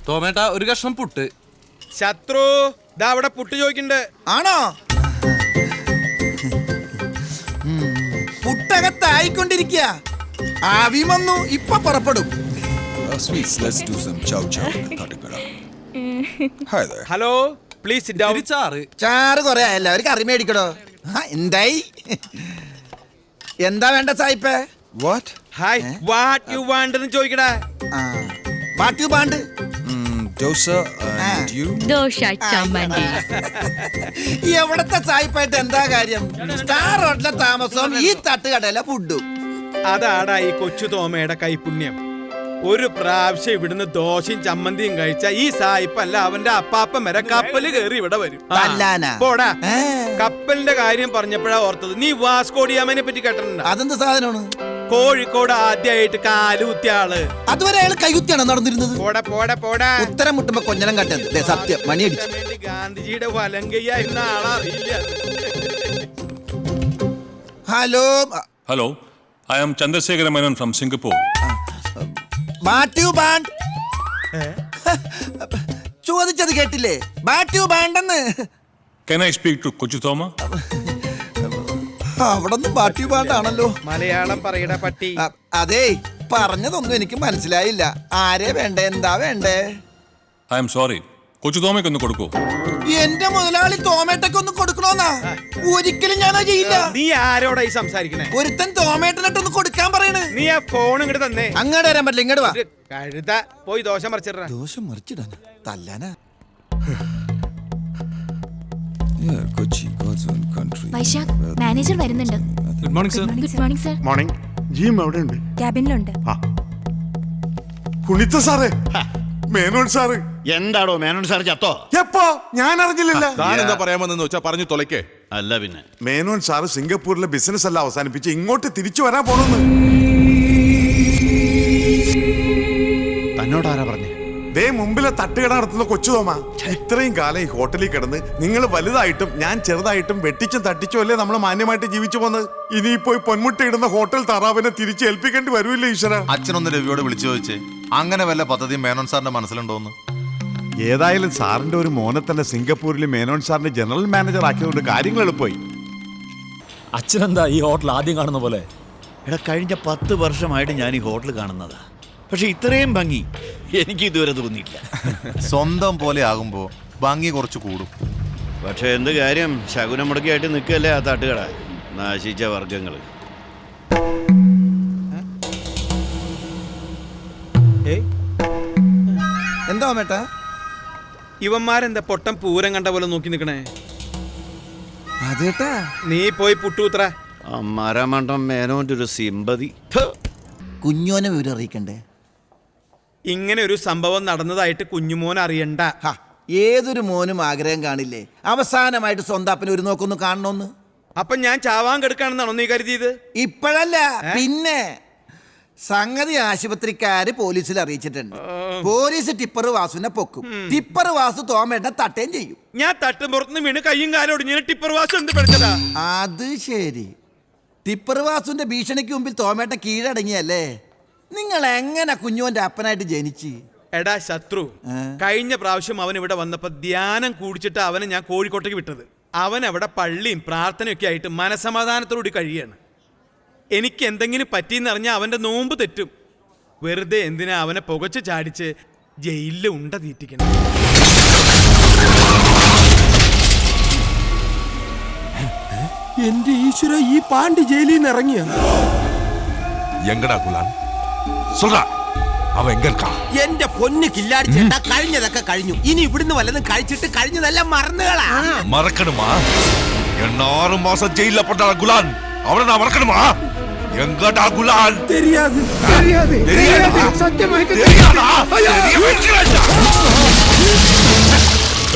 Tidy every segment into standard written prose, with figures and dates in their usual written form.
തോമേട്ട ഒരു കഷ്ണം പുട്ട്. ശത്രു ദാ അവിടെ പുട്ട് ചോദിക്കണ്ട്. ആണോ? പുട്ടകത്തായിക്കൊണ്ടിരിക്കുക. ആവി വന്നു, ഇപ്പൊ പുറപ്പെടും. Hello, please sit down. ചാറ് കൊറേ ആയല്ലോ, ഒരു കറി മേടിക്കടോ. എന്തായി? എന്താ വേണ്ട സായിപ്പേ? ഹായ്, വാട്ട് യു വാണ്ട് എന്ന് ചോദിക്കടാ. What you want? ദോശ ചമ്മന്തി. എവിടത്തെ സായിപ്പായിട്ട് എന്താ കാര്യം? സ്റ്റാർ ഹോട്ടലിലെ താമസവും ഈ തട്ടുകടയിലെ ഫുഡും. അതാടാ ഈ കൊച്ചു തോമയുടെ കൈപുണ്യം. ഒരു പ്രാവശ്യം ഇവിടുന്ന് ദോശയും ചമ്മന്തിയും കഴിച്ച ഈ സായിപ്പല്ല അവന്റെ അപ്പാപ്പൻ വരെ കപ്പല് കയറി ഇവിടെ വരും. പോടാ. കപ്പലിന്റെ കാര്യം പറഞ്ഞപ്പോഴാ ഓർത്തത്, നീ വാസ്കോഡിയാമനെ പറ്റി കേട്ടിട്ടുണ്ടോ? അതെന്ത് സാധനമാണ്? കോഴിക്കോട് ആദ്യമായിട്ട് കാലുകുത്തിയ ആള്. അതുവരെ അയാൾ കൈകുത്തിയാണോ നടന്നിരുന്നത്? പോടാ പോടാ പോടാ. ഉത്തരം മുട്ടുമ്പോ കൊഞ്ഞനം കട്ടത് സത്യം. മണിയടിച്ചു. ഗാന്ധിജിയുടെ വലങ്കയ്യായിരുന്ന ആളറിയില്ല. Hello hello, I am Chandrasekhara Menon from Singapore. What you want. ചോദിച്ചത് കേട്ടില്ലേ? ബാറ്റ്യു ബാണ്ടെന്ന്. Can I speak to Kochu Thoma? അവിടൊന്നും ബാറ്റ്യു ബാണ്ടാണല്ലോ. മലയാളം പറയടാ പട്ടി. അതെ, പറഞ്ഞതൊന്നും എനിക്ക് മനസ്സിലായില്ല. ആരെ വേണ്ടേ, എന്താ വേണ്ടേ? I am sorry. കൊച്ചു തോമയ്ക്ക് ഒന്ന് കൊടുക്കൂ. എന്റെ മുതലാളി തോമേട്ടയ്ക്ക് ഒന്ന് കൊടുക്കണോന്നാ? ഒരിക്കലും ഞാനാ ചെയ്യില്ല. നീ ആരോടാ ഈ സംസാരിക്കണേ? ഒരുത്തൻ തോമേട്ടനിട്ടൊന്ന് കൊടുക്കാൻ പറയണ്. നീ ആ ഫോൺ ഇങ്ങോട്ട് തന്നേ. അങ്ങോട്ട് വരാൻ പറ്റില്ല, ഇങ്ങോട്ട് വാ. കഴുത പോയി ദോശ മറിച്ചിട. ദോശ മറിച്ചിടാനാ? തല്ലാനാ? വൈശാഖ്, മാനേജർ വരുന്നുണ്ട്. Good morning sir. Good morning sir. Morning. Jim എവിടെ ഉണ്ട്? ക്യാബിനിലുണ്ട്. കുണിത്ത സാറേ, മേനോൻ സാറ്. എന്താടോ മേനോൻ സാർ ചത്തോ? എപ്പോ? ഞാൻ അറിഞ്ഞില്ലല്ലോ. താൻ എന്താ പറയാമെന്ന് വെച്ചാ പറഞ്ഞു തൊലക്കേ. അല്ല പിന്നെ മേനോൻ സാറ് സിംഗപ്പൂരിലെ ബിസിനസ് എല്ലാം അവസാനിപ്പിച്ച് ഇങ്ങോട്ട് തിരിച്ചു വരാൻ പോണെന്ന്. തന്നോടാരാ പറഞ്ഞു? ദേ മുമ്പിലെ തട്ടുകട നടത്തുന്ന കൊച്ചു തോമ. ഇത്രയും കാലം ഈ ഹോട്ടലിൽ കിടന്ന് നിങ്ങൾ വലുതായിട്ടും ഞാൻ ചെറുതായിട്ടും വെട്ടിച്ചും തട്ടിച്ചും അല്ലേ നമ്മൾ മാന്യമായിട്ട് ജീവിച്ചു പോന്നത്. ഇനിയിപ്പോ പൊന്മുട്ടയിടുന്ന ഹോട്ടൽ താറാവിനെ തിരിച്ചേൽപ്പിക്കേണ്ടി വരുമല്ലോ ഈശ്വര. അച്ഛനൊന്ന് രവിയോട് വിളിച്ചു ചോദിച്ചേ, അങ്ങനെ വല്ല പദ്ധതി മേനോൻ സാറിന്റെ മനസ്സിലുണ്ടോന്ന്. ഏതായാലും സാറിന്റെ ഒരു മോനെ തന്നെ സിംഗപ്പൂരിൽ മേനോൻ സാറിന്റെ ജനറൽ മാനേജർ ആക്കിയതുകൊണ്ട് കാര്യങ്ങൾ എളുപ്പമായി. അച്ഛനെന്താ ഈ ഹോട്ടൽ ആദ്യം കാണുന്ന പോലെ? എടാ, കഴിഞ്ഞ 10 വർഷമായിട്ട് ഞാൻ ഈ ഹോട്ടൽ കാണുന്നതാ. പക്ഷെ ഇത്രയും ഭംഗി എനിക്ക് ഇതുവരെ തോന്നിയിട്ടില്ല. സ്വന്തം പോലെ ആകുമ്പോ ഭംഗി കുറച്ച് കൂടും. പക്ഷെ എന്ത് കാര്യം, ശകുനം മുടക്കിയായിട്ട് നിൽക്കല്ലേ ആ തട്ടുകട. നാശിച്ച വർഗങ്ങള്. എന്താ മേട്ടാ? ഇവന്മാരെന്താ പൊട്ടം പൂരം കണ്ട പോലെ നോക്കി നിക്കണേ? അതേട്ടാ, നീ പോയി പുട്ടൂത്ര. മരമണ്ടം മേനോന്റെ ഒരു സിമ്പതി. കുഞ്ഞോനെ വിവരം അറിയിക്കണ്ടേ? ഇങ്ങനെ ഒരു സംഭവം നടന്നതായിട്ട് കുഞ്ഞുമോൻ അറിയണ്ട. ഏതൊരു മോനും ആഗ്രഹം കാണില്ലേ അവസാനമായിട്ട് സ്വന്തം ഒരു നോക്കൊന്ന് കാണണോന്ന്? അപ്പൊ ഞാൻ ചാവാൻ കെടുക്കാണെന്നാണോ നീ കരുതിയത്? ഇപ്പോഴല്ല, പിന്നെ. സംഗതി ആശുപത്രിക്കാര് പോലീസിൽ അറിയിച്ചിട്ടുണ്ട്. പോലീസ് ടിപ്പർ വാസുവിനെ പൊക്കും. ടിപ്പർ വാസു തോമേട്ട തട്ടേം ചെയ്യും. ഞാൻ തട്ടും പുറത്തുനിന്ന് വീണ് കയ്യും കാലും ഒടിഞ്ഞ ടിപ്പർ വാസു എന്ത് പഠിച്ചതാ? അത് ശരി, ടിപ്പർ വാസുവിന്റെ ഭീഷണിക്ക് മുമ്പിൽ തോമേട്ട കീഴടങ്ങിയല്ലേ? നിങ്ങൾ എങ്ങനെ കുഞ്ഞുവിന്റെ അപ്പനായിട്ട് ജനിച്ച്? എടാ ശത്രു, കഴിഞ്ഞ പ്രാവശ്യം അവൻ ഇവിടെ വന്നപ്പോ ധ്യാനം കൂടിച്ചിട്ട് അവനെ ഞാൻ കോഴിക്കോട്ടേക്ക് വിട്ടത്. അവൻ അവിടെ പള്ളിയും പ്രാർത്ഥനയൊക്കെ ആയിട്ട് മനസമാധാനത്തോടുകൂടി കഴിയാണ്. എനിക്ക് എന്തെങ്കിലും പറ്റിയെന്നറിഞ്ഞാൽ അവന്റെ നോമ്പ് തെറ്റും. വെറുതെ എന്തിനാ അവനെ പുകച്ച് ചാടിച്ച് ജയിലിൽ ഉണ്ട തീറ്റിക്കണം? എന്റെ ഈശ്വര, ഈ പാണ്ടി ജയിലിൽ നിന്ന് ഇറങ്ങിയ എങ്കടാ ഗുലാൻ സുൽറാ, അവൻ എങ്കൽക്കാ. എന്റെ പൊന്ന് കില്ലാടി ചേട്ടാ, കഴിഞ്ഞതൊക്കെ കഴിഞ്ഞു. ഇനി ഇവിടുന്ന് വല്ലതും കഴിച്ചിട്ട് കഴിഞ്ഞതെല്ലാം മറന്നുകളാ. മറക്കணுமா? 6 മാസം ജയിലിൽ പെട്ടാ ഗുലാൻ. അവനെ நான் மறக்கணுமா? எங்கடா குலான்? தெரியாது. சத்தியமாയിട്ട് தெரியாதா?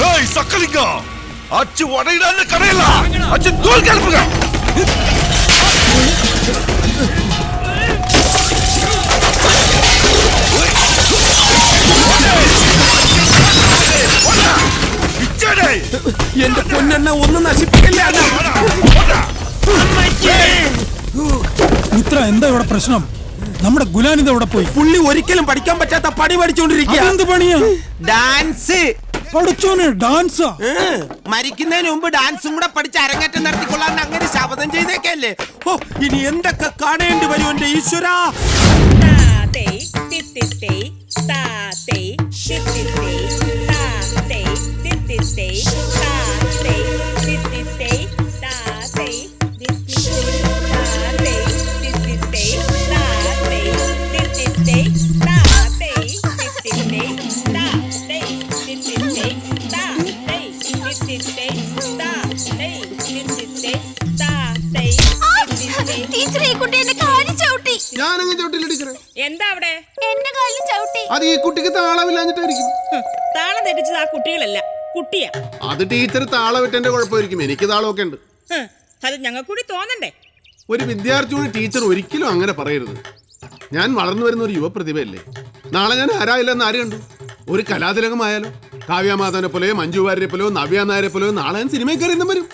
ஏய் சக்கலிங்கா, அச்சு உடையிடாத கடையில அச்சு தோல் கலப்புங்க. എന്റെ പൊന്നെണ്ണ ഒന്നും നശിപ്പിക്കില്ല. ഇത്ര എന്താ ഇവിടെ പ്രശ്നം? നമ്മുടെ ഗുലാനിത് അവിടെ പോയി. പുള്ളി ഒരിക്കലും പഠിക്കാൻ പറ്റാത്ത പണി പഠിച്ചോണ്ടിരിക്കുക. എന്ത് പണിയാ? ഡാൻസ്. പഠിച്ചോനെ ഡാൻസാ? മരിക്കുന്നതിന് മുമ്പ് ഡാൻസും കൂടെ പഠിച്ച് അരങ്ങേറ്റം നടത്തിക്കൊള്ളാൻ അങ്ങനെ ശപഥം ചെയ്തേക്കല്ലേ. ഓ, ഇനി എന്തൊക്കെ കാണേണ്ടി വരും എന്റെ ഈശ്വരാ. ഞാനങ്ങ് ചവിട്ടില്ല ടീച്ചറെ. എന്താ അവിടെ? എന്റെ കാലിൽ ചവിട്ടി. അത് ഈ കുട്ടിക്ക് താളമില്ലാഞ്ഞിട്ടായിരിക്കും. താളം തെറ്റിച്ചത് ആ കുട്ടികളല്ല, കുട്ടിയാ. അത് ടീച്ചർ താളമിട്ടെന്റെ കുഴപ്പമായിരിക്കും. എനിക്ക് താളമൊക്കെ ഉണ്ട്. അത് ഞങ്ങൾക്ക് കൂടി തോന്നണ്ടേ? ഒരു വിദ്യാർത്ഥിയോട് ടീച്ചർ ഒരിക്കലും അങ്ങനെ പറയരുത്. ഞാൻ വളർന്നു വരുന്ന ഒരു യുവപ്രതിഭയല്ലേ. നാളെ ഞാൻ ആരായില്ലെന്ന് ആര് കണ്ടു? ഒരു കലാതിലകമായാലോ, കാവ്യമാധവനെ പോലെയോ മഞ്ജു വാര്യരെ പോലെയോ നവ്യ നായരെ പോലെയോ നാളെ ഞാൻ സിനിമയിൽ കയറി വരും.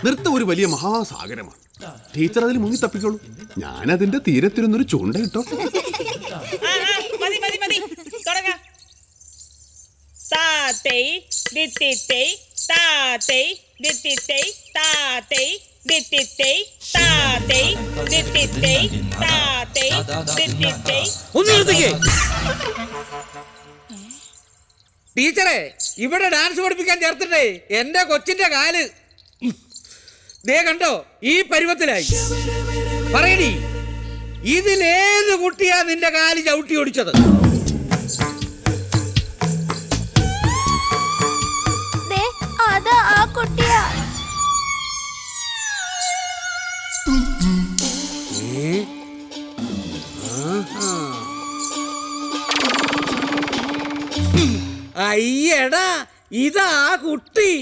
നൃത്തം ഒരു വലിയ മഹാസാഗരമാണ്. ടീച്ചർ അതിൽ മുങ്ങി തപ്പിക്കോളൂ. ഞാൻ അതിന്റെ തീരത്തിരുന്നൊരു ചൂണ്ട കിട്ടോ. ടീച്ചറെ, ഇവിടെ ഡാൻസ് പഠിപ്പിക്കാൻ ചേർത്തിട്ടേ എന്റെ കൊച്ചിന്റെ കാല് ദേ കണ്ടോ ഈ പരുവത്തിലായി. പറയടി, ഇതിലേത് കുട്ടിയാ നിന്റെ കാല് ചവിട്ടി ഓടിച്ചത്? അതാ ആ കുട്ടിയാ. അയ്യടാ, ഇതാ കുട്ടി.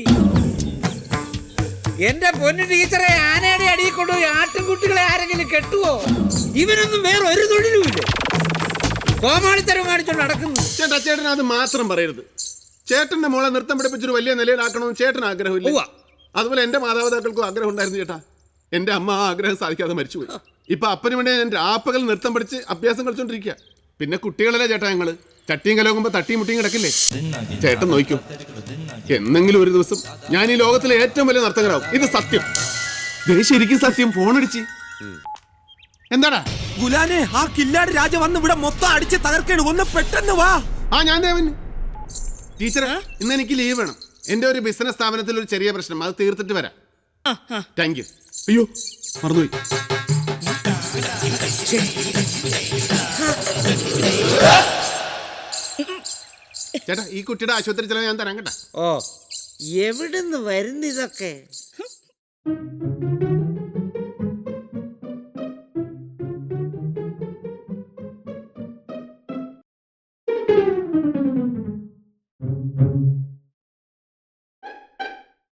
എന്റെ പൊന്നു ടീച്ചറെ, ആനയുടെ അടിയിൽ കൊണ്ടുപോയി ആട്ടിൻകുട്ടികളെ ആരെങ്കിലും കെട്ടുവോ? ഇവനൊന്നും വേറെ ഒരു തൊഴിലുമില്ല. കോമാളിത്തരം കാണിച്ചോണ്ട് നടക്കുന്നു. ചേട്ടൻ അത് മാത്രം പറയരുത്. ചേട്ടന്റെ മോളെ നൃത്തം പഠിപ്പിച്ചൊരു വലിയ നിലയിലാക്കണമെന്ന് ചേട്ടൻ ആഗ്രഹമില്ല. അതുപോലെ എന്റെ മാതാപിതാക്കൾക്കും ആഗ്രഹം ഉണ്ടായിരുന്നു ചേട്ടാ. എന്റെ അമ്മ ആ ആഗ്രഹം സാധിക്കാതെ മരിച്ചുപോയി. ഇപ്പൊ അപ്പന് വേണ്ടി ഞാൻ രാപ്പകൽ നൃത്തം പഠിച്ച് അഭ്യാസം കളിച്ചോണ്ടിരിക്കുക. പിന്നെ കുട്ടികളല്ലേ ചേട്ടാ ഞങ്ങള്. ചട്ടിയും കലോകുമ്പോ തട്ടിയും മുട്ടിയും കിടക്കില്ലേ. ചേട്ടൻ നോക്കൂ, എന്നെങ്കിലും ഒരു ദിവസം ഞാൻ ഈ ലോകത്തിലെ ഏറ്റവും വലിയ നർത്തകരാവും. ഇത് സത്യം, ശരിക്കും സത്യം. ഫോണടിച്ച് എന്താടാ ഗുലാനെ, ആ കില്ലാടി രാജ വന്ന് ഇവിടെ മൊത്തം അടിച്ച് തകർക്കേണ്. ഒന്ന് പെട്ടെന്ന് വാ. ഞാൻ ദേവൻ. ടീച്ചറെ, ഇന്ന് എനിക്ക് ലീവ് വേണം. എന്റെ ഒരു ബിസിനസ് സ്ഥാപനത്തിൽ ഒരു ചെറിയ പ്രശ്നം, അത് തീർത്തിട്ട് വരാം. Thank you. അയ്യോ, മറന്നുപോയി. ചേട്ടാ, ഈ കുട്ടിയുടെ ആശുപത്രി ചെലവ് ഞാൻ തരാം കേട്ടാ. ഓ, എവിടുന്ന് വരുന്നിതൊക്കെ?